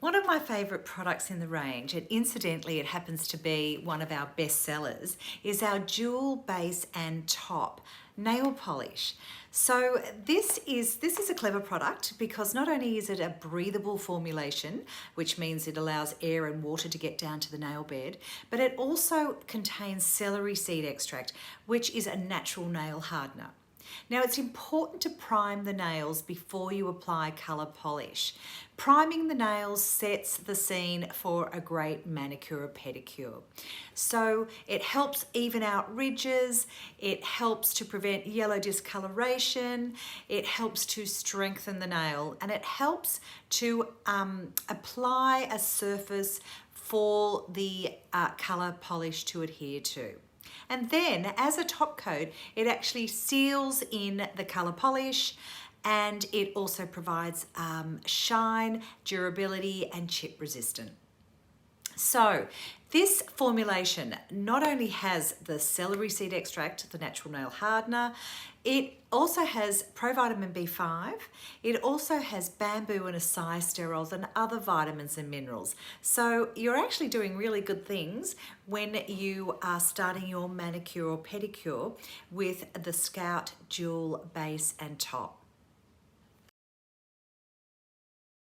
One of my favourite products in the range, and incidentally it happens to be one of our best sellers, is our Dual Base and Top nail polish. So this is a clever product because not only is it a breathable formulation, which means it allows air and water to get down to the nail bed, but it also contains celery seed extract, which is a natural nail hardener. Now it's important to prime the nails before you apply colour polish. Priming the nails sets the scene for a great manicure or pedicure. So it helps even out ridges, it helps to prevent yellow discoloration, it helps to strengthen the nail, and it helps to apply a surface for the colour polish to adhere to. And then as a top coat, it actually seals in the colour polish, and it also provides shine, durability and chip resistant. So this formulation not only has the celery seed extract, the natural nail hardener, it also has provitamin B5, it also has bamboo and acai sterols and other vitamins and minerals. So you're actually doing really good things when you are starting your manicure or pedicure with the Scout Dual Base and Top.